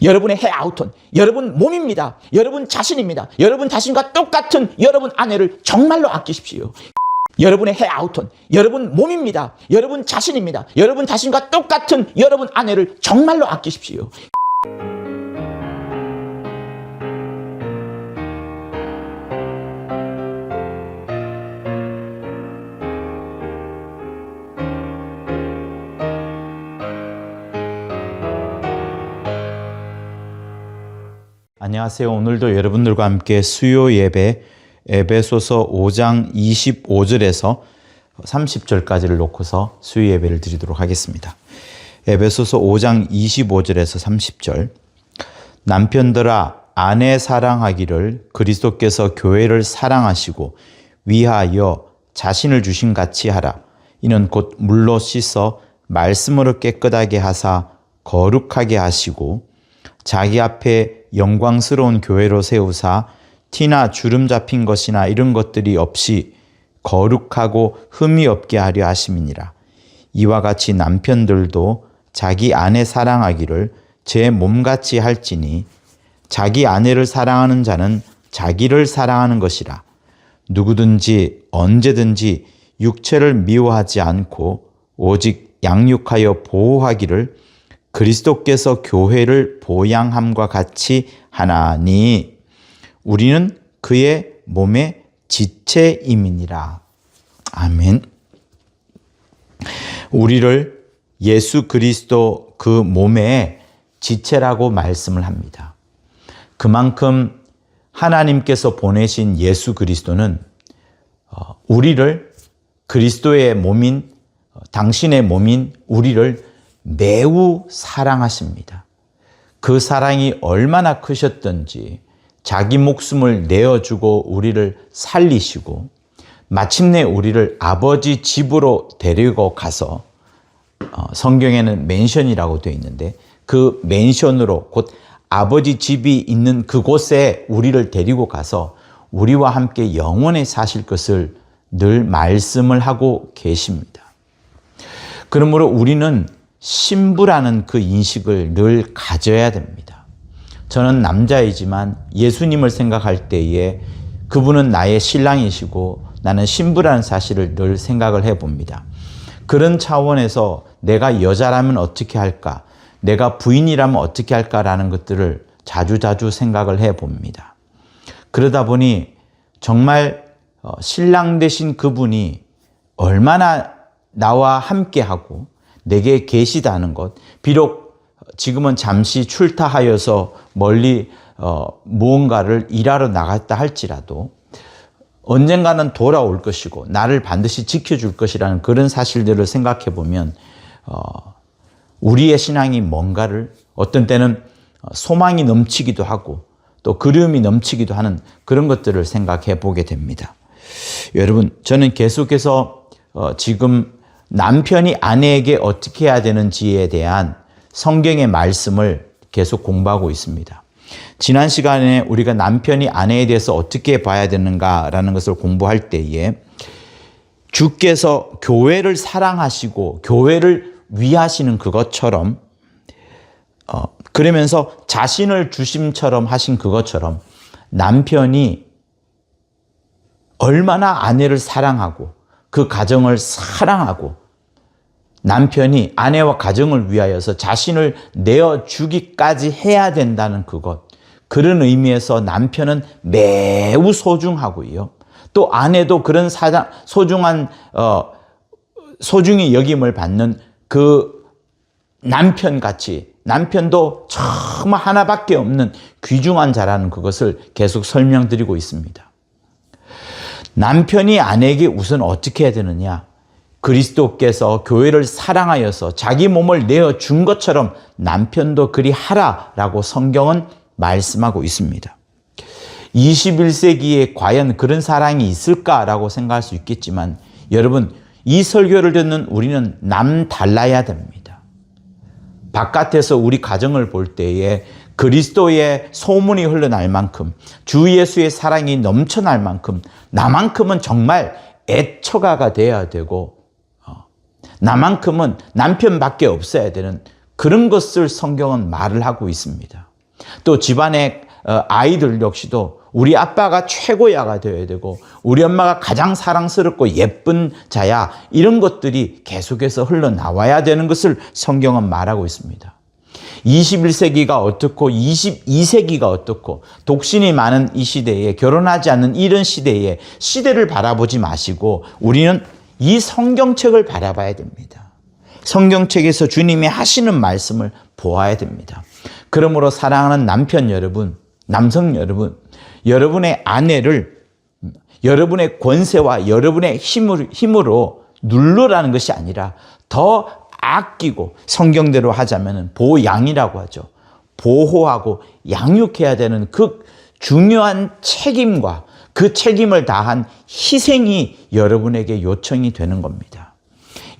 여러분의 헤아우톤, 여러분 몸입니다. 여러분 자신입니다. 여러분 자신과 똑같은 여러분 아내를 정말로 아끼십시오. 여러분의 헤아우톤, 여러분 몸입니다. 여러분 자신입니다. 여러분 자신과 똑같은 여러분 아내를 정말로 아끼십시오. 안녕하세요. 오늘도 여러분들과 함께 수요 예배 에베소서 5장 25절에서 30절까지를 놓고서 수요 예배를 드리도록 하겠습니다. 에베소서 5장 25절에서 30절. 남편들아 아내 사랑하기를 그리스도께서 교회를 사랑하시고 위하여 자신을 주신 같이 하라. 이는 곧 물로 씻어 말씀으로 깨끗하게 하사 거룩하게 하시고 자기 앞에 영광스러운 교회로 세우사 티나 주름 잡힌 것이나 이런 것들이 없이 거룩하고 흠이 없게 하려 하심이니라. 이와 같이 남편들도 자기 아내 사랑하기를 제 몸같이 할지니 자기 아내를 사랑하는 자는 자기를 사랑하는 것이라. 누구든지 언제든지 육체를 미워하지 않고 오직 양육하여 보호하기를 그리스도께서 교회를 보양함과 같이 하나니 우리는 그의 몸의 지체임이니라. 아멘. 우리를 예수 그리스도 그 몸의 지체라고 말씀을 합니다. 그만큼 하나님께서 보내신 예수 그리스도는 우리를 그리스도의 몸인 당신의 몸인 우리를 매우 사랑하십니다. 그 사랑이 얼마나 크셨던지 자기 목숨을 내어주고 우리를 살리시고 마침내 우리를 아버지 집으로 데리고 가서 성경에는 맨션이라고 되어 있는데 그 맨션으로 곧 아버지 집이 있는 그곳에 우리를 데리고 가서 우리와 함께 영원히 사실 것을 늘 말씀을 하고 계십니다. 그러므로 우리는 신부라는 그 인식을 늘 가져야 됩니다. 저는 남자이지만 예수님을 생각할 때에 그분은 나의 신랑이시고 나는 신부라는 사실을 늘 생각을 해봅니다. 그런 차원에서 내가 여자라면 어떻게 할까? 내가 부인이라면 어떻게 할까라는 것들을 자주자주 생각을 해봅니다. 그러다 보니 정말 신랑 되신 그분이 얼마나 나와 함께하고 내게 계시다는 것, 비록 지금은 잠시 출타하여서 멀리 무언가를 일하러 나갔다 할지라도 언젠가는 돌아올 것이고 나를 반드시 지켜줄 것이라는 그런 사실들을 생각해 보면 우리의 신앙이 뭔가를 어떤 때는 소망이 넘치기도 하고 또 그리움이 넘치기도 하는 그런 것들을 생각해 보게 됩니다. 여러분, 저는 계속해서 지금 남편이 아내에게 어떻게 해야 되는지에 대한 성경의 말씀을 계속 공부하고 있습니다. 지난 시간에 우리가 남편이 아내에 대해서 어떻게 봐야 되는가라는 것을 공부할 때에 주께서 교회를 사랑하시고 교회를 위하시는 그것처럼 그러면서 자신을 주심처럼 하신 그것처럼 남편이 얼마나 아내를 사랑하고 그 가정을 사랑하고 남편이 아내와 가정을 위하여서 자신을 내어주기까지 해야 된다는 그것, 그런 의미에서 남편은 매우 소중하고요. 또 아내도 그런 소중히 여김을 받는 그 남편같이 남편도 정말 하나밖에 없는 귀중한 자라는 그것을 계속 설명드리고 있습니다. 남편이 아내에게 우선 어떻게 해야 되느냐? 그리스도께서 교회를 사랑하여서 자기 몸을 내어준 것처럼 남편도 그리 하라라고 성경은 말씀하고 있습니다. 21세기에 과연 그런 사랑이 있을까라고 생각할 수 있겠지만 여러분, 이 설교를 듣는 우리는 남달라야 됩니다. 바깥에서 우리 가정을 볼 때에 그리스도의 소문이 흘러날 만큼 주 예수의 사랑이 넘쳐날 만큼 나만큼은 정말 애처가가 되어야 되고 나만큼은 남편밖에 없어야 되는 그런 것을 성경은 말을 하고 있습니다. 또 집안의 아이들 역시도 우리 아빠가 최고야가 되어야 되고 우리 엄마가 가장 사랑스럽고 예쁜 자야, 이런 것들이 계속해서 흘러나와야 되는 것을 성경은 말하고 있습니다. 21세기가 어떻고 22세기가 어떻고 독신이 많은 이 시대에, 결혼하지 않는 이런 시대에 시대를 바라보지 마시고 우리는 이 성경책을 바라봐야 됩니다. 성경책에서 주님이 하시는 말씀을 보아야 됩니다. 그러므로 사랑하는 남편 여러분, 남성 여러분, 여러분의 아내를 여러분의 권세와 여러분의 힘으로 누르라는 것이 아니라 더 아끼고, 성경대로 하자면 보양이라고 하죠. 보호하고 양육해야 되는 그 중요한 책임과 그 책임을 다한 희생이 여러분에게 요청이 되는 겁니다.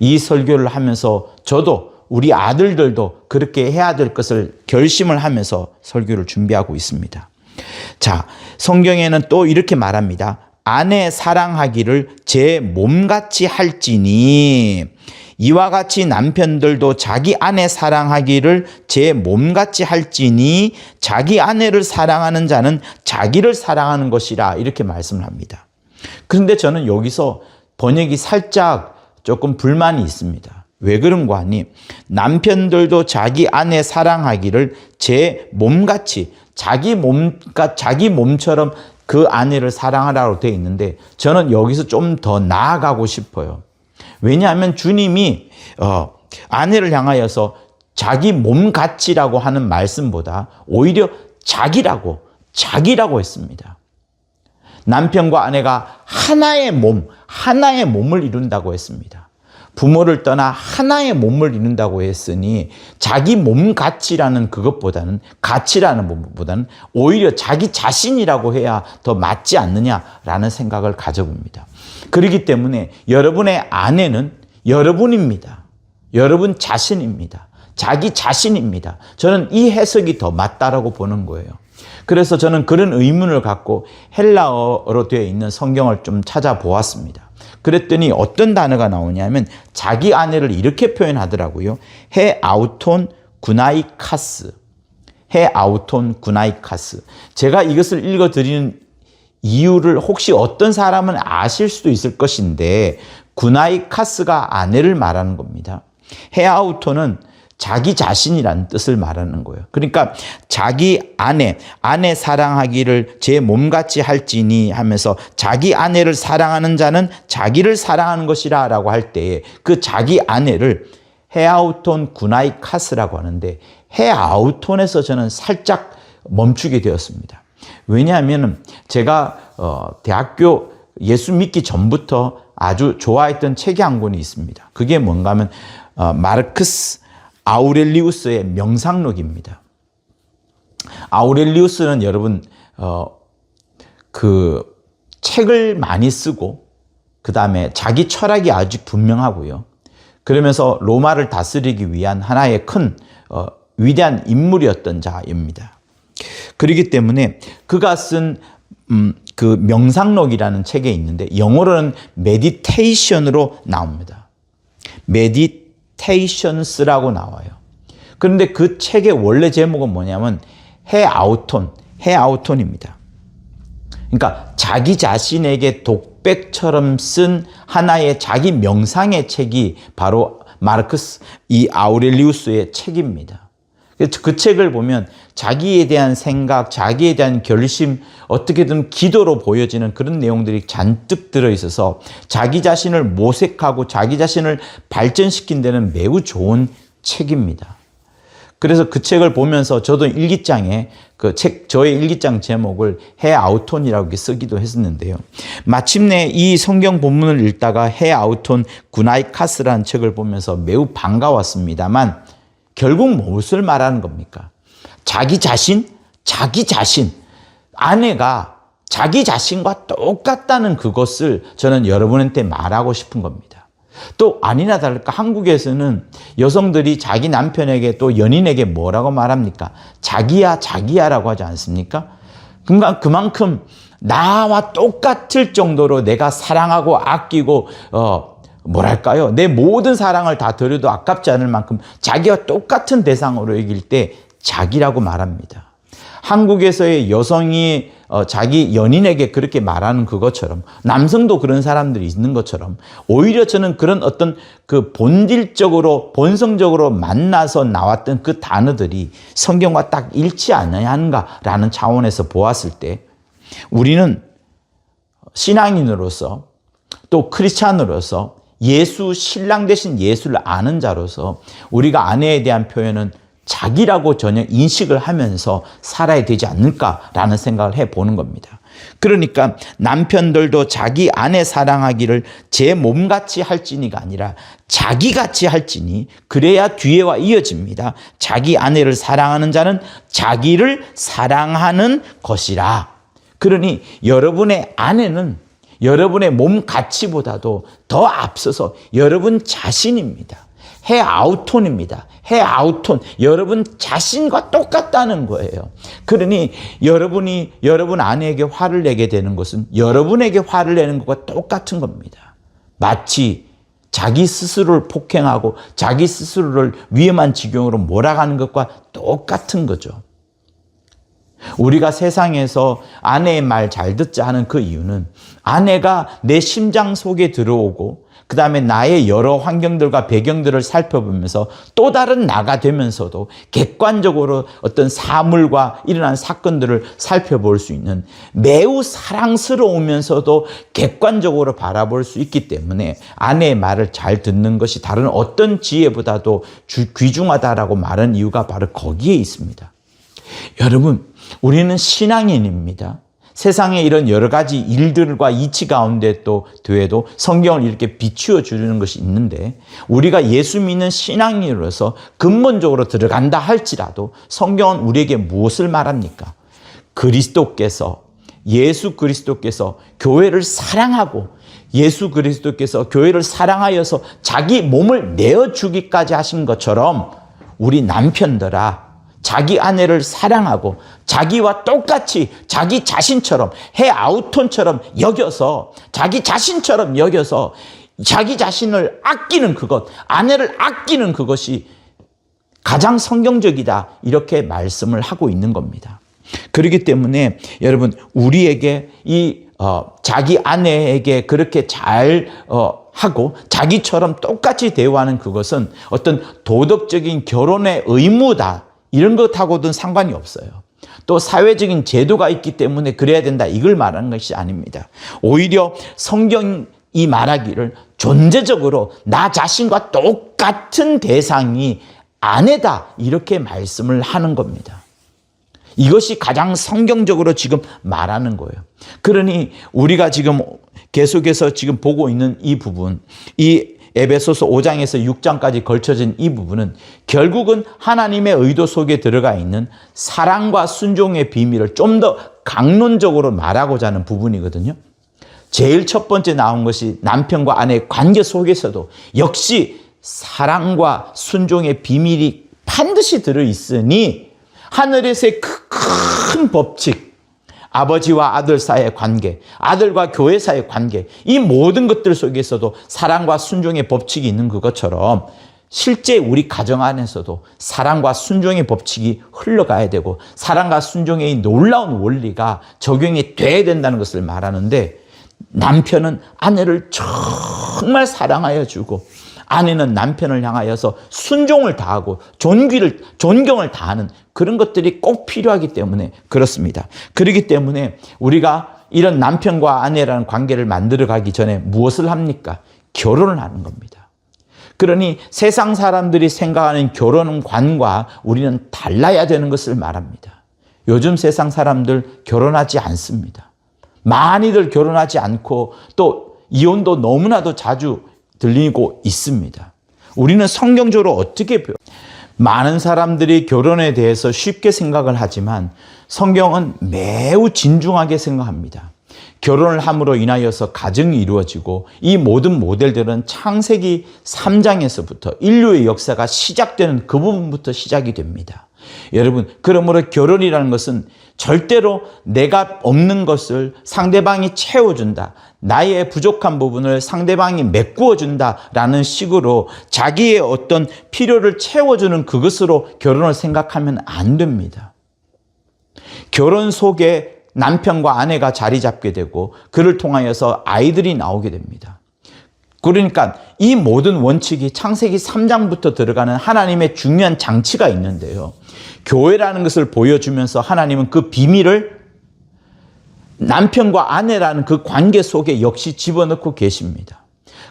이 설교를 하면서 저도 우리 아들들도 그렇게 해야 될 것을 결심을 하면서 설교를 준비하고 있습니다. 자, 성경에는 또 이렇게 말합니다. 아내 사랑하기를 제 몸같이 할지니, 이와 같이 남편들도 자기 아내 사랑하기를 제 몸같이 할지니 자기 아내를 사랑하는 자는 자기를 사랑하는 것이라, 이렇게 말씀을 합니다. 그런데 저는 여기서 번역이 살짝 조금 불만이 있습니다. 왜 그런가 하니, 남편들도 자기 아내 사랑하기를 제 몸같이, 자기 몸처럼 그 아내를 사랑하라고 되어 있는데, 저는 여기서 좀 더 나아가고 싶어요. 왜냐하면 주님이 아내를 향하여서 자기 몸같이라고 하는 말씀보다 오히려 자기라고 했습니다. 남편과 아내가 하나의 몸을 이룬다고 했습니다. 부모를 떠나 하나의 몸을 이룬다고 했으니 자기 몸같이라는 그것보다는, 가치라는 부분보다는 오히려 자기 자신이라고 해야 더 맞지 않느냐라는 생각을 가져봅니다. 그렇기 때문에 여러분의 아내는 여러분입니다. 여러분 자신입니다. 자기 자신입니다. 저는 이 해석이 더 맞다라고 보는 거예요. 그래서 저는 그런 의문을 갖고 헬라어로 되어 있는 성경을 좀 찾아보았습니다. 그랬더니 어떤 단어가 나오냐면 자기 아내를 이렇게 표현하더라고요. 헤 아우톤 구나이카스. 헤 아우톤 구나이카스. 제가 이것을 읽어드리는 이유를 혹시 어떤 사람은 아실 수도 있을 것인데, 구나이카스가 아내를 말하는 겁니다. 헤 아우톤은 자기 자신이라는 뜻을 말하는 거예요. 그러니까 자기 아내 사랑하기를 제 몸같이 할지니 하면서 자기 아내를 사랑하는 자는 자기를 사랑하는 것이라 라고 할 때에 그 자기 아내를 헤아우톤 구나이카스라고 하는데, 헤아우톤에서 저는 살짝 멈추게 되었습니다. 왜냐하면 제가 대학교 예수 믿기 전부터 아주 좋아했던 책이 한 권이 있습니다. 그게 뭔가 하면 마르크스 아우렐리우스의 명상록입니다. 아우렐리우스는 여러분 그 책을 많이 쓰고 그 다음에 자기 철학이 아주 분명하고요. 그러면서 로마를 다스리기 위한 하나의 큰 위대한 인물이었던 자입니다. 그렇기 때문에 그가 쓴 그 명상록이라는 책에 있는데 영어로는 메디테이션으로 나옵니다. 메디테이션스라고 나와요. 그런데 그 책의 원래 제목은 뭐냐면 헤아우톤입니다. 그러니까 자기 자신에게 독백처럼 쓴 하나의 자기 명상의 책이 바로 마르크스 이 아우렐리우스의 책입니다. 그 책을 보면 자기에 대한 생각, 자기에 대한 결심, 어떻게든 기도로 보여지는 그런 내용들이 잔뜩 들어있어서 자기 자신을 모색하고 자기 자신을 발전시킨 데는 매우 좋은 책입니다. 그래서 그 책을 보면서 저도 일기장에 저의 일기장 제목을 헤아우톤이라고 쓰기도 했었는데요. 마침내 이 성경 본문을 읽다가 헤아우톤 구나이카스라는 책을 보면서 매우 반가웠습니다만 결국 무엇을 말하는 겁니까? 자기 자신, 아내가 자기 자신과 똑같다는 그것을 저는 여러분한테 말하고 싶은 겁니다. 또 아니나 다를까 한국에서는 여성들이 자기 남편에게 또 연인에게 뭐라고 말합니까? 자기야라고 하지 않습니까? 그만큼 나와 똑같을 정도로 내가 사랑하고 아끼고 뭐랄까요? 내 모든 사랑을 다 드려도 아깝지 않을 만큼 자기와 똑같은 대상으로 여길 때 자기라고 말합니다. 한국에서의 여성이 자기 연인에게 그렇게 말하는 그것처럼, 남성도 그런 사람들이 있는 것처럼, 오히려 저는 그런 어떤 그 본질적으로 본성적으로 만나서 나왔던 그 단어들이 성경과 딱 일치 않아야 하는가라는 차원에서 보았을 때, 우리는 신앙인으로서 또 크리스찬으로서 예수, 신랑 대신 예수를 아는 자로서 우리가 아내에 대한 표현은 자기라고 전혀 인식을 하면서 살아야 되지 않을까라는 생각을 해보는 겁니다. 그러니까 남편들도 자기 아내 사랑하기를 제 몸같이 할지니가 아니라 자기같이 할지니 그래야 뒤에와 이어집니다. 자기 아내를 사랑하는 자는 자기를 사랑하는 것이라. 그러니 여러분의 아내는 여러분의 몸 가치보다도 더 앞서서 여러분 자신입니다. 해아우톤입니다. 해아우톤. 여러분 자신과 똑같다는 거예요. 그러니 여러분이 여러분 아내에게 화를 내게 되는 것은 여러분에게 화를 내는 것과 똑같은 겁니다. 마치 자기 스스로를 폭행하고 자기 스스로를 위험한 지경으로 몰아가는 것과 똑같은 거죠. 우리가 세상에서 아내의 말 잘 듣자 하는 그 이유는 아내가 내 심장 속에 들어오고 그 다음에 나의 여러 환경들과 배경들을 살펴보면서 또 다른 나가 되면서도 객관적으로 어떤 사물과 일어난 사건들을 살펴볼 수 있는 매우 사랑스러우면서도 객관적으로 바라볼 수 있기 때문에 아내의 말을 잘 듣는 것이 다른 어떤 지혜보다도 귀중하다라고 말한 이유가 바로 거기에 있습니다. 여러분, 우리는 신앙인입니다. 세상에 이런 여러 가지 일들과 이치 가운데 또 되어도 성경을 이렇게 비추어 주는 것이 있는데, 우리가 예수 믿는 신앙인으로서 근본적으로 들어간다 할지라도 성경은 우리에게 무엇을 말합니까? 예수 그리스도께서 교회를 사랑하고 예수 그리스도께서 교회를 사랑하여서 자기 몸을 내어주기까지 하신 것처럼 우리 남편들아, 자기 아내를 사랑하고 자기와 똑같이 자기 자신처럼 해아우톤처럼 여겨서 자기 자신처럼 여겨서 자기 자신을 아끼는 그것, 아내를 아끼는 그것이 가장 성경적이다, 이렇게 말씀을 하고 있는 겁니다. 그렇기 때문에 여러분, 우리에게 자기 아내에게 그렇게 잘 하고 자기처럼 똑같이 대우하는 그것은 어떤 도덕적인 결혼의 의무다, 이런 것하고는 상관이 없어요. 또 사회적인 제도가 있기 때문에 그래야 된다, 이걸 말하는 것이 아닙니다. 오히려 성경이 말하기를 존재적으로 나 자신과 똑같은 대상이 아내다, 이렇게 말씀을 하는 겁니다. 이것이 가장 성경적으로 지금 말하는 거예요. 그러니 우리가 지금 계속해서 지금 보고 있는 이 부분, 이 에베소서 5장에서 6장까지 걸쳐진 이 부분은 결국은 하나님의 의도 속에 들어가 있는 사랑과 순종의 비밀을 좀 더 강론적으로 말하고자 하는 부분이거든요. 제일 첫 번째 나온 것이 남편과 아내의 관계 속에서도 역시 사랑과 순종의 비밀이 반드시 들어있으니 하늘에서의 큰 법칙, 아버지와 아들 사이의 관계, 아들과 교회 사이의 관계, 이 모든 것들 속에서도 사랑과 순종의 법칙이 있는 그것처럼 실제 우리 가정 안에서도 사랑과 순종의 법칙이 흘러가야 되고 사랑과 순종의 이 놀라운 원리가 적용이 돼야 된다는 것을 말하는데, 남편은 아내를 정말 사랑하여 주고 아내는 남편을 향하여서 순종을 다하고 존경을 다하는 그런 것들이 꼭 필요하기 때문에 그렇습니다. 그렇기 때문에 우리가 이런 남편과 아내라는 관계를 만들어가기 전에 무엇을 합니까? 결혼을 하는 겁니다. 그러니 세상 사람들이 생각하는 결혼관과 우리는 달라야 되는 것을 말합니다. 요즘 세상 사람들 결혼하지 않습니다. 많이들 결혼하지 않고 또 이혼도 너무나도 자주 들리고 있습니다. 우리는 성경적으로 어떻게 많은 사람들이 결혼에 대해서 쉽게 생각을 하지만 성경은 매우 진중하게 생각합니다. 결혼을 함으로 인하여서 가정이 이루어지고 이 모든 모델들은 창세기 3장에서부터 인류의 역사가 시작되는 그 부분부터 시작이 됩니다. 여러분, 그러므로 결혼이라는 것은 절대로 내가 없는 것을 상대방이 채워준다, 나의 부족한 부분을 상대방이 메꾸어준다라는 식으로 자기의 어떤 필요를 채워주는 그것으로 결혼을 생각하면 안 됩니다. 결혼 속에 남편과 아내가 자리 잡게 되고 그를 통하여서 아이들이 나오게 됩니다. 그러니까 이 모든 원칙이 창세기 3장부터 들어가는 하나님의 중요한 장치가 있는데요. 교회라는 것을 보여주면서 하나님은 그 비밀을 남편과 아내라는 그 관계 속에 역시 집어넣고 계십니다.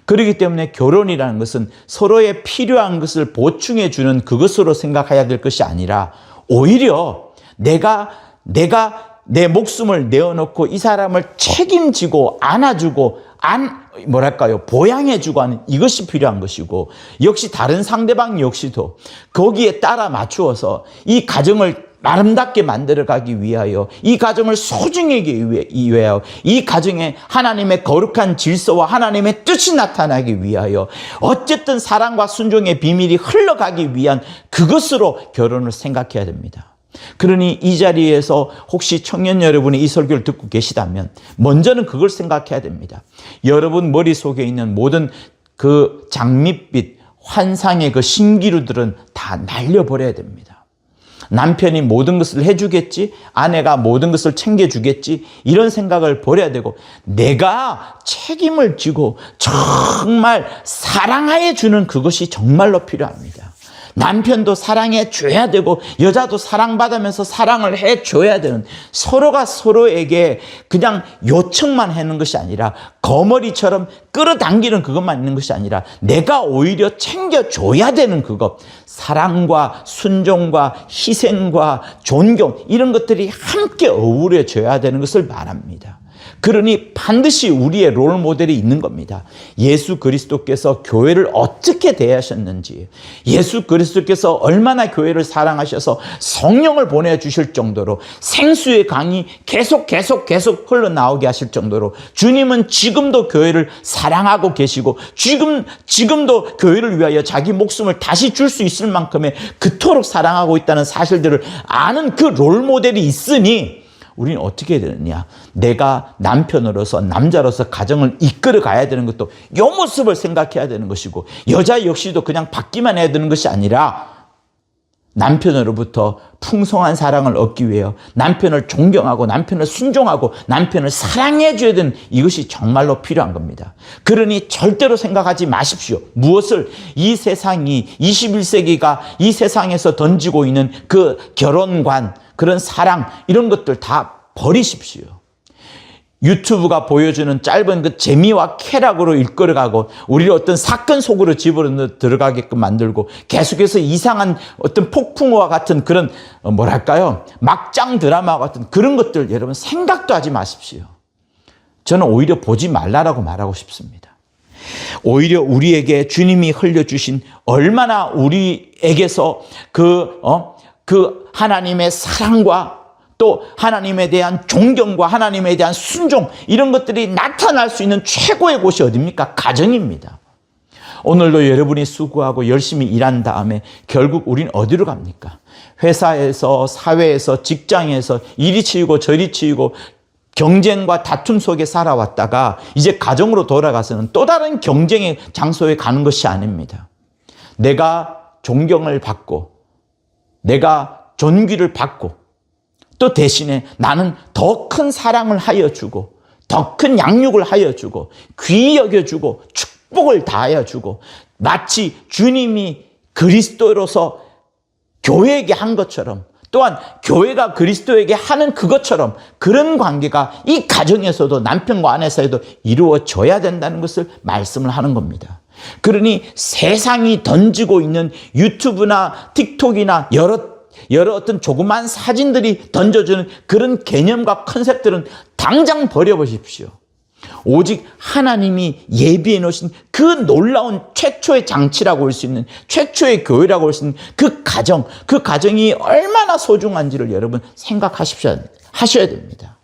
그렇기 때문에 결혼이라는 것은 서로의 필요한 것을 보충해 주는 그것으로 생각해야 될 것이 아니라 오히려 내가 내 목숨을 내어놓고 이 사람을 책임지고 안아주고 보양해주고 하는 이것이 필요한 것이고, 역시 다른 상대방 역시도 거기에 따라 맞추어서 이 가정을 아름답게 만들어가기 위하여, 이 가정을 소중하게 위하여, 이 가정에 하나님의 거룩한 질서와 하나님의 뜻이 나타나기 위하여 어쨌든 사랑과 순종의 비밀이 흘러가기 위한 그것으로 결혼을 생각해야 됩니다. 그러니 이 자리에서 혹시 청년 여러분이 이 설교를 듣고 계시다면 먼저는 그걸 생각해야 됩니다. 여러분 머릿속에 있는 모든 그 장밋빛 환상의 그 신기루들은 다 날려버려야 됩니다. 남편이 모든 것을 해주겠지, 아내가 모든 것을 챙겨주겠지, 이런 생각을 버려야 되고 내가 책임을 지고 정말 사랑해 주는 그것이 정말로 필요합니다. 남편도 사랑해 줘야 되고 여자도 사랑받으면서 사랑을 해 줘야 되는, 서로가 서로에게 그냥 요청만 하는 것이 아니라 거머리처럼 끌어당기는 그것만 있는 것이 아니라 내가 오히려 챙겨줘야 되는 그것, 사랑과 순종과 희생과 존경, 이런 것들이 함께 어우러져야 되는 것을 말합니다. 그러니 반드시 우리의 롤 모델이 있는 겁니다. 예수 그리스도께서 교회를 어떻게 대하셨는지, 예수 그리스도께서 얼마나 교회를 사랑하셔서 성령을 보내주실 정도로 생수의 강이 계속 흘러나오게 하실 정도로 주님은 지금도 교회를 사랑하고 계시고 지금도 교회를 위하여 자기 목숨을 다시 줄 수 있을 만큼의 그토록 사랑하고 있다는 사실들을 아는 그 롤 모델이 있으니 우리는 어떻게 해야 되느냐? 내가 남편으로서, 남자로서 가정을 이끌어 가야 되는 것도 이 모습을 생각해야 되는 것이고, 여자 역시도 그냥 받기만 해야 되는 것이 아니라 남편으로부터 풍성한 사랑을 얻기 위해 남편을 존경하고 남편을 순종하고 남편을 사랑해 줘야 되는 이것이 정말로 필요한 겁니다. 그러니 절대로 생각하지 마십시오. 무엇을 이 세상이 21세기가 이 세상에서 던지고 있는 그 결혼관, 그런 사랑, 이런 것들 다 버리십시오. 유튜브가 보여주는 짧은 그 재미와 쾌락으로 이끌어가고 우리를 어떤 사건 속으로 집어넣어 들어가게끔 만들고 계속해서 이상한 어떤 폭풍우와 같은 그런 막장 드라마와 같은 그런 것들 여러분 생각도 하지 마십시오. 저는 오히려 보지 말라라고 말하고 싶습니다. 오히려 우리에게 주님이 흘려주신 얼마나 우리에게서 그 하나님의 사랑과 또 하나님에 대한 존경과 하나님에 대한 순종, 이런 것들이 나타날 수 있는 최고의 곳이 어디입니까? 가정입니다. 오늘도 여러분이 수고하고 열심히 일한 다음에 결국 우리는 어디로 갑니까? 회사에서, 사회에서, 직장에서 이리 치이고 저리 치이고 경쟁과 다툼 속에 살아왔다가 이제 가정으로 돌아가서는 또 다른 경쟁의 장소에 가는 것이 아닙니다. 내가 존경을 받고 내가 존귀를 받고 또 대신에 나는 더 큰 사랑을 하여 주고 더 큰 양육을 하여 주고 귀히 여겨주고 축복을 다하여 주고 마치 주님이 그리스도로서 교회에게 한 것처럼 또한 교회가 그리스도에게 하는 그것처럼 그런 관계가 이 가정에서도 남편과 아내 사이도 이루어져야 된다는 것을 말씀을 하는 겁니다. 그러니 세상이 던지고 있는 유튜브나 틱톡이나 여러 어떤 조그만 사진들이 던져주는 그런 개념과 컨셉들은 당장 버려보십시오. 오직 하나님이 예비해 놓으신 그 놀라운 최초의 장치라고 할 수 있는 최초의 교회라고 할 수 있는 그 가정이 얼마나 소중한지를 여러분 생각하셔야 됩니다.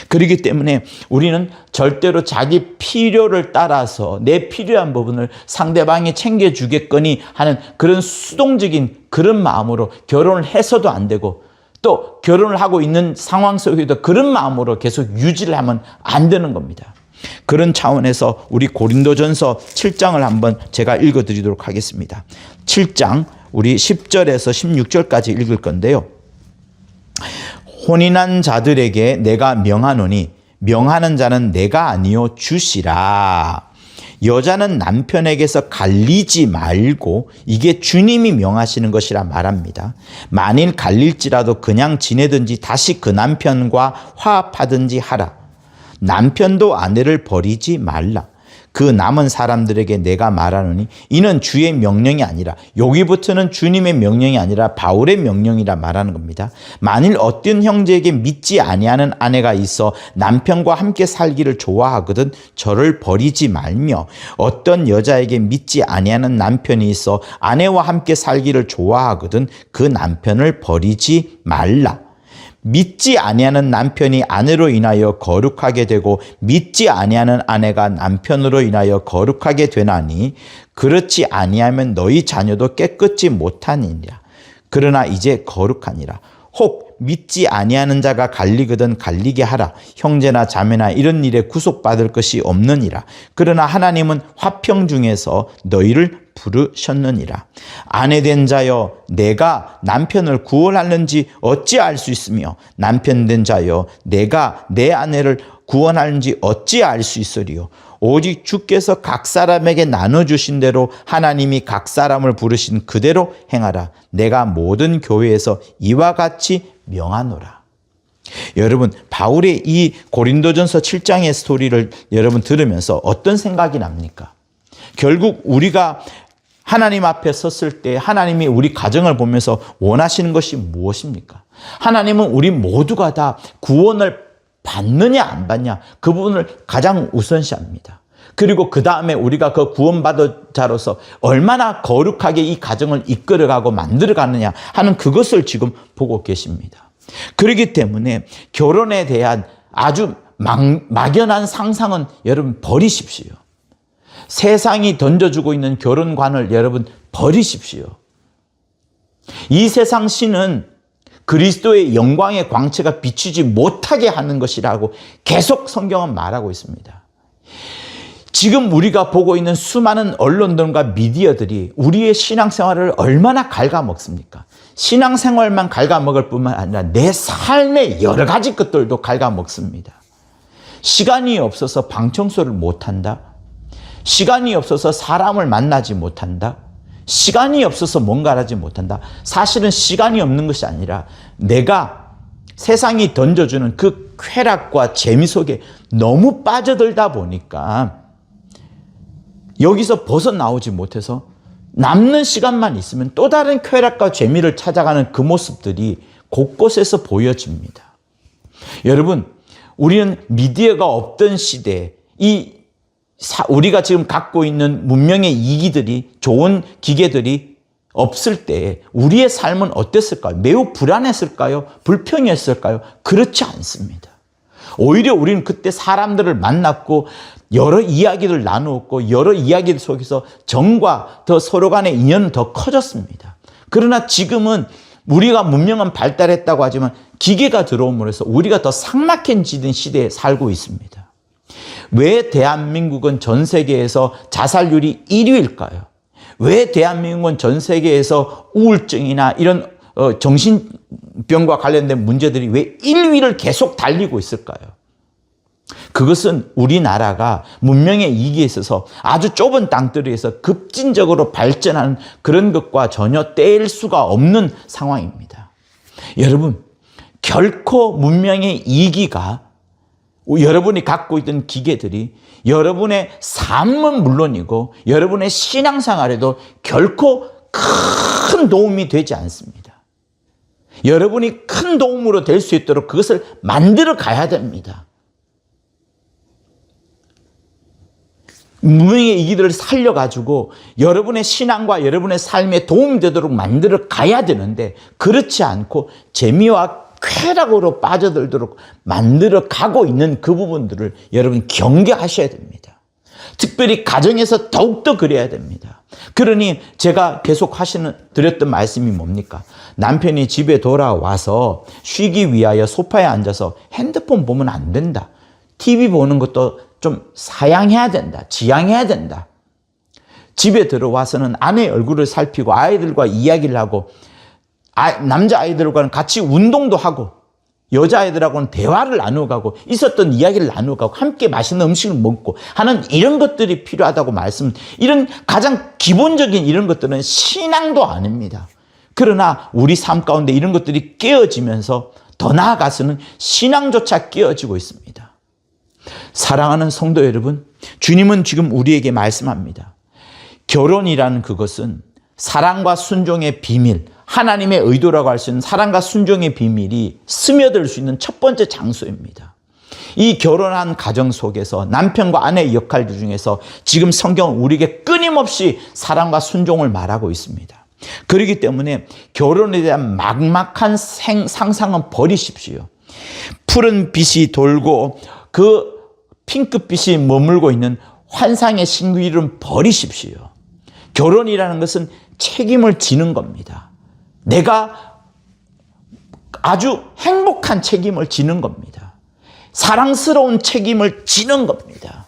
그렇기 때문에 우리는 절대로 자기 필요를 따라서 내 필요한 부분을 상대방이 챙겨주겠거니 하는 그런 수동적인 그런 마음으로 결혼을 해서도 안 되고, 또 결혼을 하고 있는 상황 속에도 그런 마음으로 계속 유지를 하면 안 되는 겁니다. 그런 차원에서 우리 고린도전서 7장을 한번 제가 읽어드리도록 하겠습니다. 7장 우리 10절에서 16절까지 읽을 건데요. 혼인한 자들에게 내가 명하노니 명하는 자는 내가 아니요 주시라. 여자는 남편에게서 갈리지 말고 이게 주님이 명하시는 것이라 말합니다. 만일 갈릴지라도 그냥 지내든지 다시 그 남편과 화합하든지 하라. 남편도 아내를 버리지 말라. 그 남은 사람들에게 내가 말하노니 이는 주의 명령이 아니라, 여기부터는 주님의 명령이 아니라 바울의 명령이라 말하는 겁니다. 만일 어떤 형제에게 믿지 아니하는 아내가 있어 남편과 함께 살기를 좋아하거든 저를 버리지 말며, 어떤 여자에게 믿지 아니하는 남편이 있어 아내와 함께 살기를 좋아하거든 그 남편을 버리지 말라. 믿지 아니하는 남편이 아내로 인하여 거룩하게 되고 믿지 아니하는 아내가 남편으로 인하여 거룩하게 되나니 그렇지 아니하면 너희 자녀도 깨끗지 못하니라. 그러나 이제 거룩하니라. 혹 믿지 아니하는 자가 갈리거든 갈리게 하라. 형제나 자매나 이런 일에 구속받을 것이 없느니라. 그러나 하나님은 화평 중에서 너희를 부르셨느니라. 아내된 자여 내가 남편을 구원하는지 어찌 알 수 있으며, 남편된 자여 내가 내 아내를 구원하는지 어찌 알 수 있으리요. 오직 주께서 각 사람에게 나눠주신 대로 하나님이 각 사람을 부르신 그대로 행하라. 내가 모든 교회에서 이와 같이 명하노라. 여러분, 바울의 이 고린도전서 7장의 스토리를 여러분 들으면서 어떤 생각이 납니까? 결국 우리가 하나님 앞에 섰을 때 하나님이 우리 가정을 보면서 원하시는 것이 무엇입니까? 하나님은 우리 모두가 다 구원을 받느냐 안 받냐 그 부분을 가장 우선시합니다. 그리고 그 다음에 우리가 그 구원받은 자로서 얼마나 거룩하게 이 가정을 이끌어가고 만들어가느냐 하는 그것을 지금 보고 계십니다. 그렇기 때문에 결혼에 대한 아주 막연한 상상은 여러분 버리십시오. 세상이 던져주고 있는 결혼관을 여러분 버리십시오. 이 세상 신은 그리스도의 영광의 광채가 비추지 못하게 하는 것이라고 계속 성경은 말하고 있습니다. 지금 우리가 보고 있는 수많은 언론들과 미디어들이 우리의 신앙생활을 얼마나 갉아먹습니까? 신앙생활만 갉아먹을 뿐만 아니라 내 삶의 여러 가지 것들도 갉아먹습니다. 시간이 없어서 방청소를 못한다. 시간이 없어서 사람을 만나지 못한다. 시간이 없어서 뭔가를 하지 못한다. 사실은 시간이 없는 것이 아니라 내가 세상이 던져주는 그 쾌락과 재미 속에 너무 빠져들다 보니까 여기서 벗어나오지 못해서 남는 시간만 있으면 또 다른 쾌락과 재미를 찾아가는 그 모습들이 곳곳에서 보여집니다. 여러분, 우리는 미디어가 없던 시대에 우리가 지금 갖고 있는 문명의 이기들이, 좋은 기계들이 없을 때 우리의 삶은 어땠을까요? 매우 불안했을까요? 불평했을까요? 그렇지 않습니다. 오히려 우리는 그때 사람들을 만났고 여러 이야기를 나누었고 여러 이야기들 속에서 정과 더 서로 간의 인연은 더 커졌습니다. 그러나 지금은 우리가 문명은 발달했다고 하지만 기계가 들어옴으로 해서 우리가 더 삭막해지는 시대에 살고 있습니다. 왜 대한민국은 전 세계에서 자살률이 1위일까요? 왜 대한민국은 전 세계에서 우울증이나 이런 정신병과 관련된 문제들이 왜 1위를 계속 달리고 있을까요? 그것은 우리나라가 문명의 이기에 있어서 아주 좁은 땅들에서 급진적으로 발전하는 그런 것과 전혀 떼일 수가 없는 상황입니다. 여러분, 결코 문명의 이기가 여러분이 갖고 있던 기계들이 여러분의 삶은 물론이고 여러분의 신앙생활에도 결코 큰 도움이 되지 않습니다. 여러분이 큰 도움으로 될 수 있도록 그것을 만들어 가야 됩니다. 문명의 이기들을 살려가지고 여러분의 신앙과 여러분의 삶에 도움이 되도록 만들어 가야 되는데 그렇지 않고 재미와 쾌락으로 빠져들도록 만들어 가고 있는 그 부분들을 여러분 경계하셔야 됩니다. 특별히 가정에서 더욱더 그래야 됩니다. 그러니 제가 계속 드렸던 말씀이 뭡니까? 남편이 집에 돌아와서 쉬기 위하여 소파에 앉아서 핸드폰 보면 안 된다. TV 보는 것도 좀 사양해야 된다. 지양해야 된다. 집에 들어와서는 아내의 얼굴을 살피고 아이들과 이야기를 하고 남자아이들과는 같이 운동도 하고 여자아이들하고는 대화를 나누고 있었던 이야기를 나누고 함께 맛있는 음식을 먹고 하는 이런 것들이 필요하다고 이런 가장 기본적인 이런 것들은 신앙도 아닙니다. 그러나 우리 삶 가운데 이런 것들이 깨어지면서 더 나아가서는 신앙조차 깨어지고 있습니다. 사랑하는 성도 여러분, 주님은 지금 우리에게 말씀합니다. 결혼이라는 그것은 사랑과 순종의 비밀, 하나님의 의도라고 할 수 있는 사랑과 순종의 비밀이 스며들 수 있는 첫 번째 장소입니다. 이 결혼한 가정 속에서 남편과 아내의 역할들 중에서 지금 성경은 우리에게 끊임없이 사랑과 순종을 말하고 있습니다. 그렇기 때문에 결혼에 대한 막막한 상상은 버리십시오. 푸른 빛이 돌고 그 핑크빛이 머물고 있는 환상의 신기를 버리십시오. 결혼이라는 것은 책임을 지는 겁니다. 내가 아주 행복한 책임을 지는 겁니다. 사랑스러운 책임을 지는 겁니다.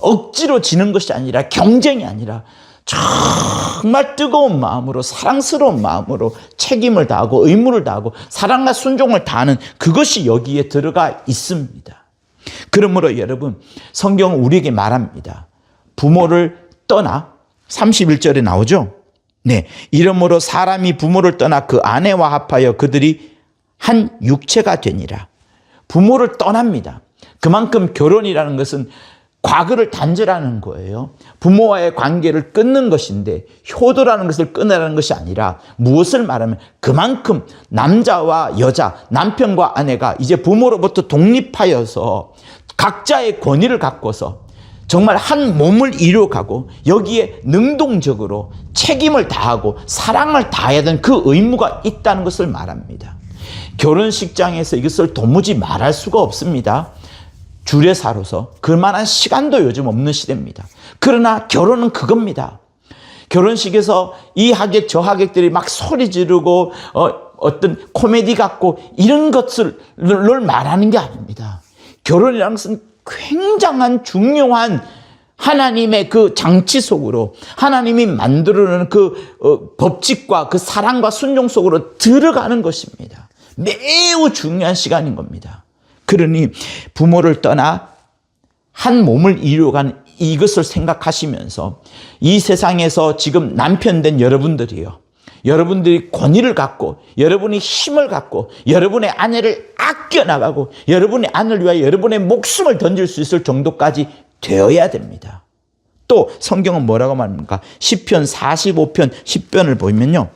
억지로 지는 것이 아니라 경쟁이 아니라 정말 뜨거운 마음으로 사랑스러운 마음으로 책임을 다하고 의무를 다하고 사랑과 순종을 다하는 그것이 여기에 들어가 있습니다. 그러므로 여러분 성경은 우리에게 말합니다. 부모를 떠나 31절에 나오죠. 네, 이러므로 사람이 부모를 떠나 그 아내와 합하여 그들이 한 육체가 되니라. 부모를 떠납니다. 그만큼 결혼이라는 것은 과거를 단절하는 거예요. 부모와의 관계를 끊는 것인데 효도라는 것을 끊으라는 것이 아니라 무엇을 말하면 그만큼 남자와 여자, 남편과 아내가 이제 부모로부터 독립하여서 각자의 권위를 갖고서 정말 한 몸을 이루어가고 여기에 능동적으로 책임을 다하고 사랑을 다해야 되는 그 의무가 있다는 것을 말합니다. 결혼식장에서 이것을 도무지 말할 수가 없습니다. 주례사로서 그만한 시간도 요즘 없는 시대입니다. 그러나 결혼은 그겁니다. 결혼식에서 이 하객 저 하객들이 막 소리 지르고 어떤 코미디 같고 이런 것을 말하는 게 아닙니다. 결혼이라는 것은 굉장한 중요한 하나님의 그 장치 속으로 하나님이 만들어놓은 그 법칙과 그 사랑과 순종 속으로 들어가는 것입니다. 매우 중요한 시간인 겁니다. 그러니 부모를 떠나 한 몸을 이루어가는 이것을 생각하시면서 이 세상에서 지금 남편 된 여러분들이요. 여러분들이 권위를 갖고 여러분이 힘을 갖고 여러분의 아내를 아껴나가고 여러분의 아내를 위하여 여러분의 목숨을 던질 수 있을 정도까지 되어야 됩니다. 또 성경은 뭐라고 말합니까? 시편 45편 10편을 보면요.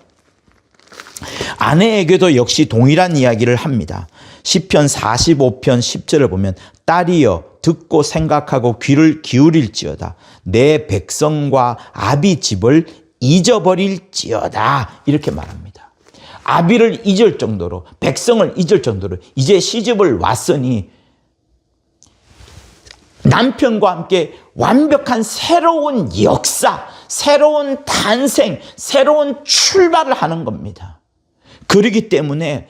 아내에게도 역시 동일한 이야기를 합니다. 시편 45편 10절을 보면 딸이여 듣고 생각하고 귀를 기울일지어다. 내 백성과 아비 집을 잊어버릴지어다. 이렇게 말합니다. 아비를 잊을 정도로 백성을 잊을 정도로 이제 시집을 왔으니 남편과 함께 완벽한 새로운 역사, 새로운 탄생, 새로운 출발을 하는 겁니다. 그렇기 때문에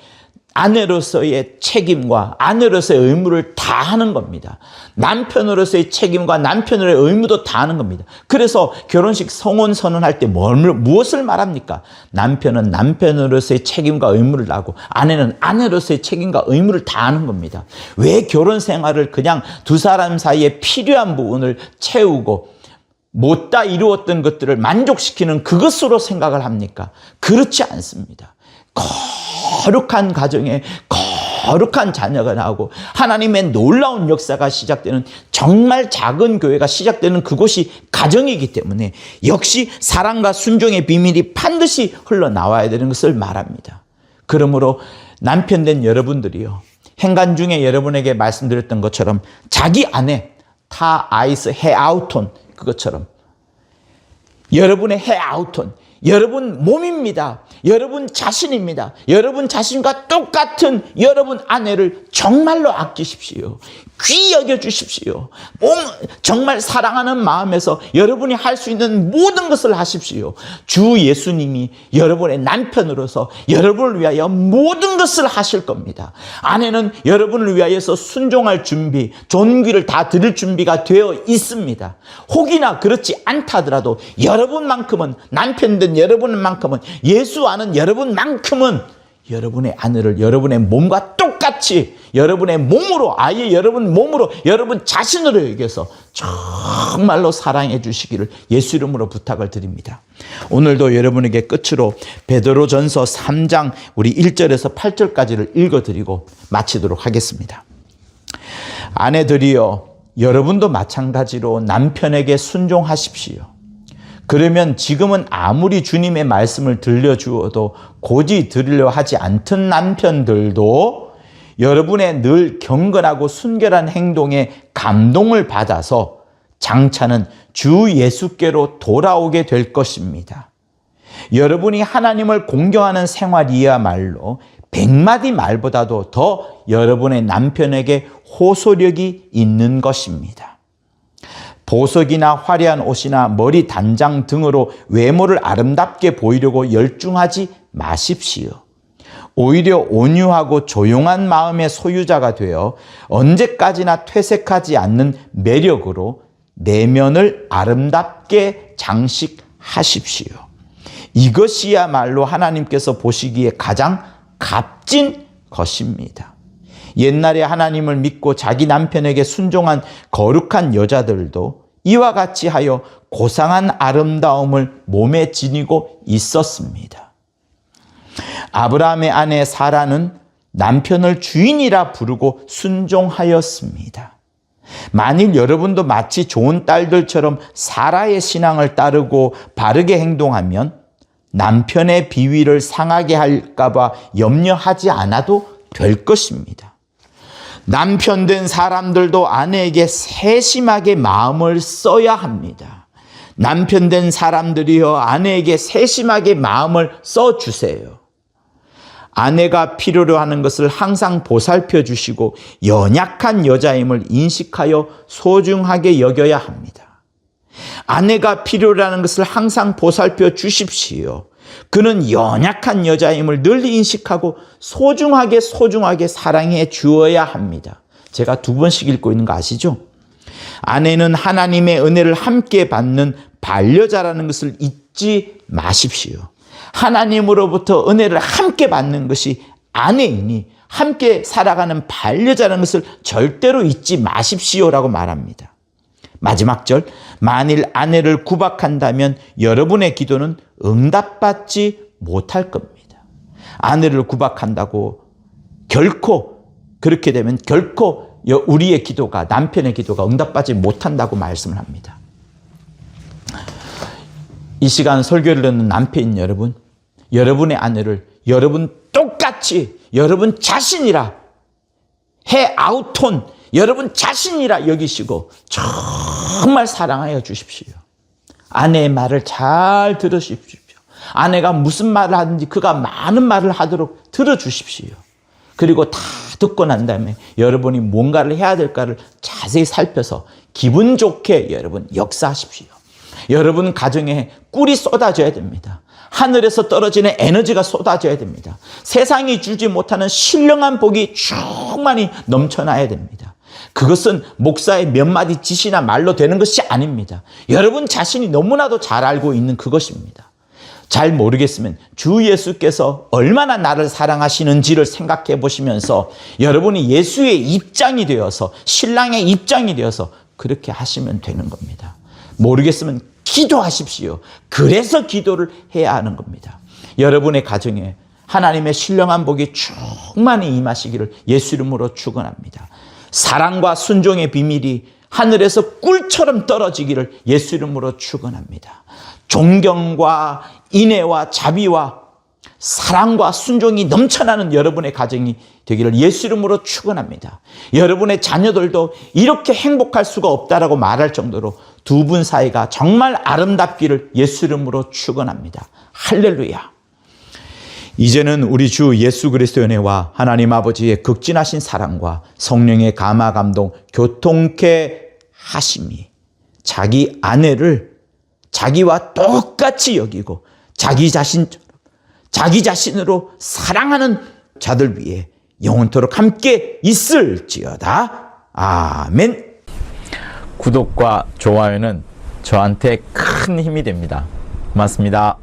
아내로서의 책임과 아내로서의 의무를 다하는 겁니다. 남편으로서의 책임과 남편으로의 의무도 다하는 겁니다. 그래서 결혼식 성혼 선언할 때 무엇을 말합니까? 남편은 남편으로서의 책임과 의무를 다하고 아내는 아내로서의 책임과 의무를 다하는 겁니다. 왜 결혼 생활을 그냥 두 사람 사이에 필요한 부분을 채우고 못다 이루었던 것들을 만족시키는 그것으로 생각을 합니까? 그렇지 않습니다. 거룩한 가정에 거룩한 자녀가 나오고 하나님의 놀라운 역사가 시작되는 정말 작은 교회가 시작되는 그곳이 가정이기 때문에 역시 사랑과 순종의 비밀이 반드시 흘러나와야 되는 것을 말합니다. 그러므로 남편 된 여러분들이요. 행간 중에 여러분에게 말씀드렸던 것처럼 자기 아내 타 아이스 헤아우톤 그것처럼 여러분의 헤아우톤 여러분 몸입니다. 여러분 자신입니다. 여러분 자신과 똑같은 여러분 아내를 정말로 아끼십시오. 귀히 여겨주십시오. 정말 사랑하는 마음에서 여러분이 할 수 있는 모든 것을 하십시오. 주 예수님이 여러분의 남편으로서 여러분을 위하여 모든 것을 하실 겁니다. 아내는 여러분을 위하여서 순종할 준비, 존귀를 다 드릴 준비가 되어 있습니다. 혹이나 그렇지 않다 하더라도 여러분만큼은, 남편된 여러분만큼은, 예수 아는 여러분만큼은 여러분의 아내를 여러분의 몸과 똑같이 여러분의 몸으로, 아예 여러분 몸으로, 여러분 자신으로 여겨서 정말로 사랑해 주시기를 예수 이름으로 부탁을 드립니다. 오늘도 여러분에게 끝으로 베드로전서 3장 우리 1절에서 8절까지를 읽어드리고 마치도록 하겠습니다. 아내들이여, 여러분도 마찬가지로 남편에게 순종하십시오. 그러면 지금은 아무리 주님의 말씀을 들려주어도 고지 들으려 하지 않던 남편들도 여러분의 늘 경건하고 순결한 행동에 감동을 받아서 장차는 주 예수께로 돌아오게 될 것입니다. 여러분이 하나님을 공경하는 생활이야말로 100마디 말보다도 더 여러분의 남편에게 호소력이 있는 것입니다. 보석이나 화려한 옷이나 머리 단장 등으로 외모를 아름답게 보이려고 열중하지 마십시오. 오히려 온유하고 조용한 마음의 소유자가 되어 언제까지나 퇴색하지 않는 매력으로 내면을 아름답게 장식하십시오. 이것이야말로 하나님께서 보시기에 가장 값진 것입니다. 옛날에 하나님을 믿고 자기 남편에게 순종한 거룩한 여자들도 이와 같이 하여 고상한 아름다움을 몸에 지니고 있었습니다. 아브라함의 아내 사라는 남편을 주인이라 부르고 순종하였습니다. 만일 여러분도 마치 좋은 딸들처럼 사라의 신앙을 따르고 바르게 행동하면 남편의 비위를 상하게 할까 봐 염려하지 않아도 될 것입니다. 남편 된 사람들도 아내에게 세심하게 마음을 써야 합니다. 남편 된 사람들이여, 아내에게 세심하게 마음을 써주세요. 아내가 필요로 하는 것을 항상 보살펴 주시고 연약한 여자임을 인식하여 소중하게 여겨야 합니다. 아내가 필요로 하는 것을 항상 보살펴 주십시오. 그는 연약한 여자임을 늘 인식하고 소중하게 사랑해 주어야 합니다. 제가 2번씩 읽고 있는 거 아시죠? 아내는 하나님의 은혜를 함께 받는 반려자라는 것을 잊지 마십시오. 하나님으로부터 은혜를 함께 받는 것이 아내이니 함께 살아가는 반려자라는 것을 절대로 잊지 마십시오라고 말합니다. 마지막 절, 만일 아내를 구박한다면 여러분의 기도는 응답받지 못할 겁니다. 아내를 구박한다고 그렇게 되면 결코 우리의 기도가, 남편의 기도가 응답받지 못한다고 말씀을 합니다. 이 시간 설교를 듣는 남편인 여러분, 여러분의 아내를 여러분 똑같이 여러분 자신이라 아우톤 여러분 자신이라 여기시고 정말 사랑하여 주십시오. 아내의 말을 잘 들으십시오. 아내가 무슨 말을 하든지 그가 많은 말을 하도록 들어주십시오. 그리고 다 듣고 난 다음에 여러분이 뭔가를 해야 될까를 자세히 살펴서 기분 좋게 여러분 역사하십시오. 여러분 가정에 꿀이 쏟아져야 됩니다. 하늘에서 떨어지는 에너지가 쏟아져야 됩니다. 세상이 주지 못하는 신령한 복이 충만히 넘쳐나야 됩니다. 그것은 목사의 몇 마디 지시나 말로 되는 것이 아닙니다. 여러분 자신이 너무나도 잘 알고 있는 그것입니다. 잘 모르겠으면 주 예수께서 얼마나 나를 사랑하시는지를 생각해 보시면서 여러분이 예수의 입장이 되어서, 신랑의 입장이 되어서 그렇게 하시면 되는 겁니다. 모르겠으면 기도하십시오. 그래서 기도를 해야 하는 겁니다. 여러분의 가정에 하나님의 신령한 복이 충만히 임하시기를 예수 이름으로 축원합니다. 사랑과 순종의 비밀이 하늘에서 꿀처럼 떨어지기를 예수 이름으로 축원합니다. 존경과 인애와 자비와 사랑과 순종이 넘쳐나는 여러분의 가정이 되기를 예수 이름으로 축원합니다. 여러분의 자녀들도 이렇게 행복할 수가 없다라고 말할 정도로 두 분 사이가 정말 아름답기를 예수 이름으로 축원합니다. 할렐루야. 이제는 우리 주 예수 그리스도의 은혜와 하나님 아버지의 극진하신 사랑과 성령의 감화 감동 교통케 하심이 자기 아내를 자기와 똑같이 여기고 자기 자신으로 사랑하는 자들 위해 영원토록 함께 있을지어다. 아멘. 구독과 좋아요는 저한테 큰 힘이 됩니다. 고맙습니다.